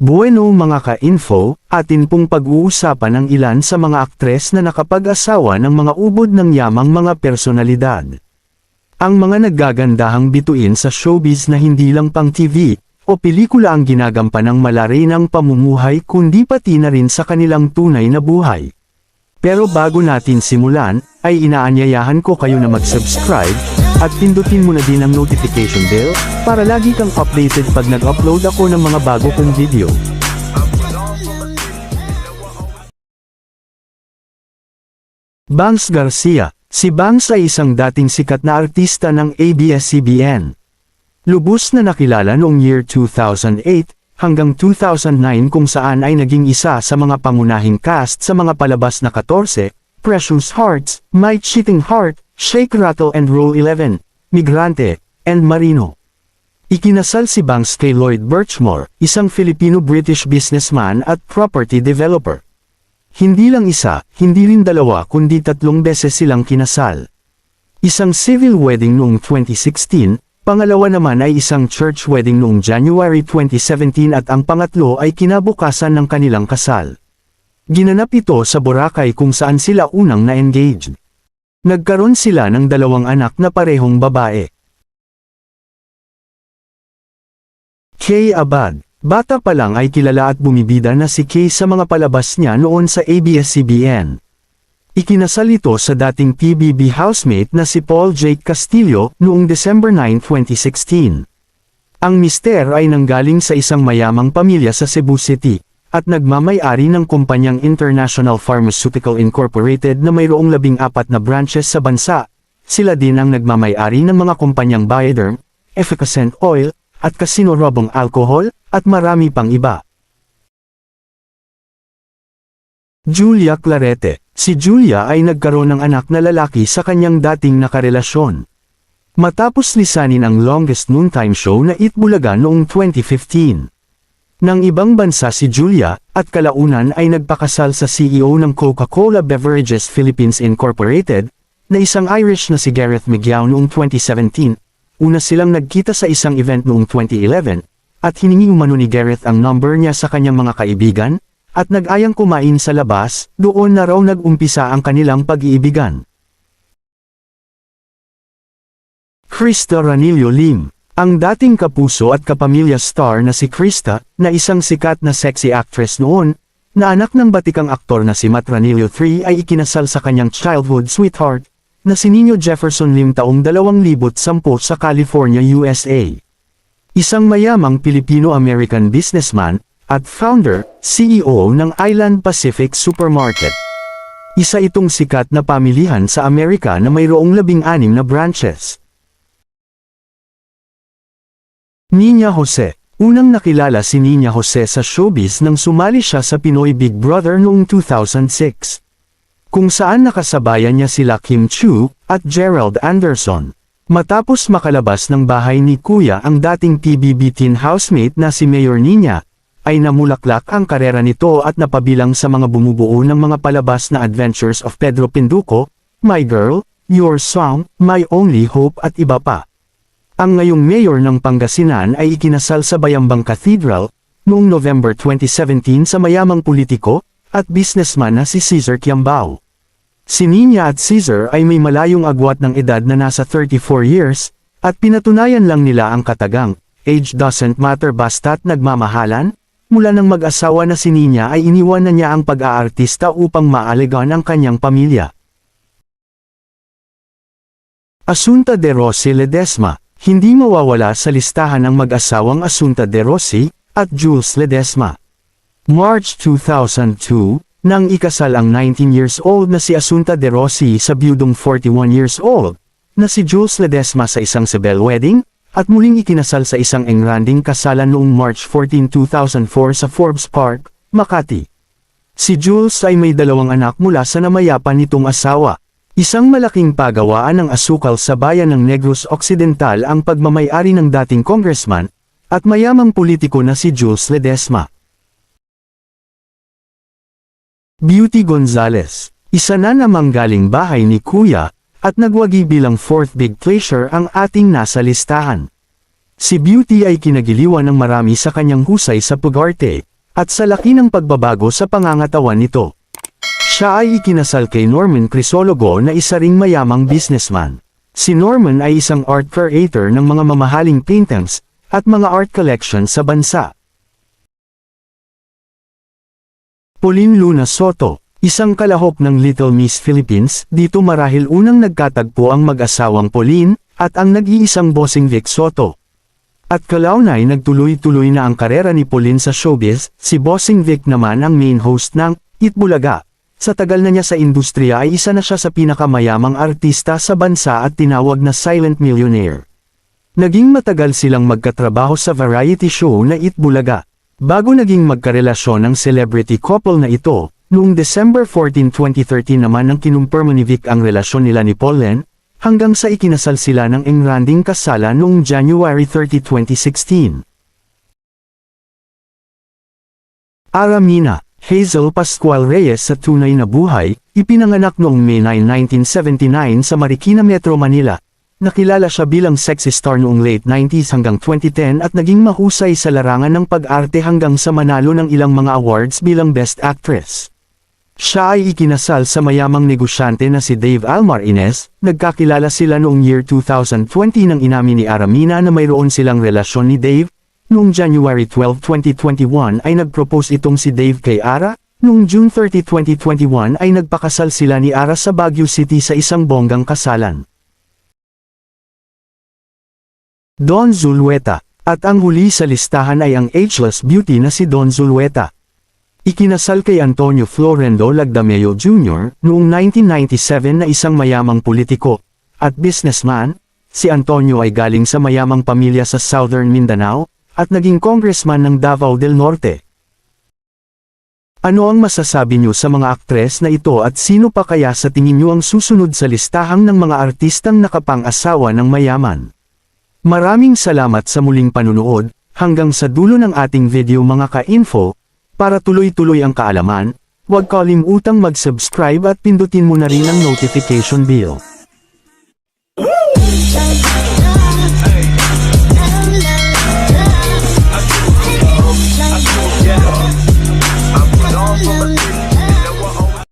Bueno mga ka-info, atin pong pag-uusapan ang ilan sa mga aktres na nakapag-asawa ng mga ubod ng yamang mga personalidad. Ang mga naggagandahang bituin sa showbiz na hindi lang pang TV o pelikula ang ginagampan ng malarinang pamumuhay kundi pati na rin sa kanilang tunay na buhay. Pero bago natin simulan, ay inaanyayahan ko kayo na mag-subscribe, at pindutin mo na din ang notification bell, para lagi kang updated pag nag-upload ako ng mga bago kong video. Bangs Garcia. Si Bangs ay isang dating sikat na artista ng ABS-CBN. Lubos na nakilala noong year 2008, hanggang 2009 kung saan ay naging isa sa mga pangunahing cast sa mga palabas na 14, Precious Hearts, My Cheating Heart, Shake Rattle and Roll 11, Migrante, and Marino. Ikinasal si Bangs kay Lloyd Birchmore, isang Filipino-British businessman at property developer. Hindi lang isa, hindi rin dalawa kundi 3 beses silang kinasal. Isang civil wedding noong 2016, pangalawa naman ay isang church wedding noong January 2017 at ang pangatlo ay kinabukasan ng kanilang kasal. Ginanap ito sa Boracay kung saan sila unang na-engaged. Nagkaroon sila ng 2 anak na parehong babae. Kay Abad. Bata pa lang ay kilala at bumibida na si Kay sa mga palabas niya noon sa ABS-CBN. Ikinasal ito sa dating PBB housemate na si Paul Jake Castillo noong December 9, 2016. Ang mister ay nanggaling sa isang mayamang pamilya sa Cebu City, at nagmamay-ari ng kumpanyang International Pharmaceutical Incorporated na mayroong 14 na branches sa bansa. Sila din ang nagmamay-ari ng mga kumpanyang Bioderm, Efficacent Oil, at Casino Robong Alcohol, at marami pang iba. Julia Clarete. Si Julia ay nagkaroon ng anak na lalaki sa kanyang dating nakarelasyon. Matapos lisanin ang longest noontime show na Eat Bulaga noong 2015. Nang ibang bansa si Julia, at kalaunan ay nagpakasal sa CEO ng Coca-Cola Beverages Philippines Incorporated, na isang Irish na si Gareth Migyao noong 2017. Una silang nagkita sa isang event noong 2011, at hiningi umano ni Gareth ang number niya sa kanyang mga kaibigan, at nag-ayang kumain sa labas, doon na raw nag-umpisa ang kanilang pag-iibigan. Krista Ranillo Lim. Ang dating kapuso at kapamilya star na si Krista, na isang sikat na sexy actress noon, na anak ng batikang aktor na si Matt Ranillo III ay ikinasal sa kanyang childhood sweetheart, na si Nino Jefferson Lim taong 2010 sa California, USA. Isang mayamang Filipino-American businessman, at founder, CEO ng Island Pacific Supermarket. Isa itong sikat na pamilihan sa Amerika na mayroong 16 na branches. Nina Jose. Unang nakilala si Nina Jose sa showbiz nang sumali siya sa Pinoy Big Brother noong 2006. Kung saan nakasabayan niya sila Kim Chiu, at Gerald Anderson. Matapos makalabas ng bahay ni Kuya ang dating PBB teen housemate na si Mayor Nina, ay namulaklak ang karera nito at napabilang sa mga bumubuo ng mga palabas na Adventures of Pedro Pinduco, My Girl, Your Song, My Only Hope at iba pa. Ang ngayong mayor ng Pangasinan ay ikinasal sa Bayambang Cathedral, noong November 2017 sa mayamang politiko, at businessman na si Cesar Kiambao. Si Nina at Cesar ay may malayong agwat ng edad na nasa 34 years, at pinatunayan lang nila ang katagang, age doesn't matter basta't nagmamahalan. Mula nang mag-asawa na si Nina ay iniwan na niya ang pag-aartista upang maaligan ang kanyang pamilya. Asunta de Rossi Ledesma. Hindi mawawala sa listahan ang mag-asawang Asunta de Rossi, at Jules Ledesma. March 2002, nang ikasal ang 19 years old na si Asunta de Rossi sa biyudong 41 years old, na si Jules Ledesma sa isang civil wedding, at muling ikinasal sa isang engranding kasalan noong March 14, 2004 sa Forbes Park, Makati. Si Jules ay may 2 anak mula sa namayapan nitong asawa. Isang malaking pagawaan ng asukal sa bayan ng Negros Occidental ang pagmamay-ari ng dating congressman, at mayamang politiko na si Jules Ledesma. Beauty Gonzales. Isa na namang galing bahay ni Kuya, at nagwagi bilang 4th big pleasure ang ating nasa listahan. Si Beauty ay kinagiliwan ng marami sa kanyang husay sa pag-arte, at sa laki ng pagbabago sa pangangatawan nito. Siya ay ikinasal kay Norman Crisologo na isa ring mayamang businessman. Si Norman ay isang art creator ng mga mamahaling paintings at mga art collection sa bansa. Pauline Luna Soto, isang kalahok ng Little Miss Philippines, dito marahil unang nagkatagpo ang mag-asawang Pauline at ang nag-iisang Bossing Vic Soto. At kalaunay nagtuloy-tuloy na ang karera ni Pauline sa showbiz, si Bossing Vic naman ang main host ng Itbulaga. Sa tagal na niya sa industriya ay isa na siya sa pinakamayamang artista sa bansa at tinawag na silent millionaire. Naging matagal silang magkatrabaho sa variety show na Itbulaga. Bago naging magkarelasyon ng celebrity couple na ito, noong December 14, 2013 naman nang kinumpirma ni Vic ang relasyon nila ni Pauline, hanggang sa ikinasal sila ng engranding kasalan noong January 30, 2016. Aramina, Hazel Pascual Reyes sa tunay na buhay, ipinanganak noong May 9, 1979 sa Marikina, Metro Manila. Nakilala siya bilang sexy star noong late 90s hanggang 2010 at naging mahusay sa larangan ng pag-arte hanggang sa manalo ng ilang mga awards bilang Best Actress. Siya ay ikinasal sa mayamang negosyante na si Dave Almar Ines. Nagkakilala sila noong year 2020 nang inamin ni Aramina na mayroon silang relasyon ni Dave. Noong January 12, 2021 ay nag-propose itong si Dave kay Ara. Noong June 30, 2021 ay nagpakasal sila ni Ara sa Baguio City sa isang bonggang kasalan. Don Zulueta, at ang huli sa listahan ay ang ageless beauty na si Don Zulueta. Ikinasal kay Antonio Florendo Lagdameo Jr. noong 1997 na isang mayamang politiko at businessman. Si Antonio ay galing sa mayamang pamilya sa Southern Mindanao at naging congressman ng Davao del Norte. Ano ang masasabi niyo sa mga aktres na ito at sino pa kaya sa tingin niyo ang susunod sa listahang ng mga artistang nakapang-asawa ng mayaman? Maraming salamat sa muling panunood, hanggang sa dulo ng ating video mga ka-info. Para tuloy-tuloy ang kaalaman, huwag kalimutang mag-subscribe at pindutin mo na rin ang notification bell.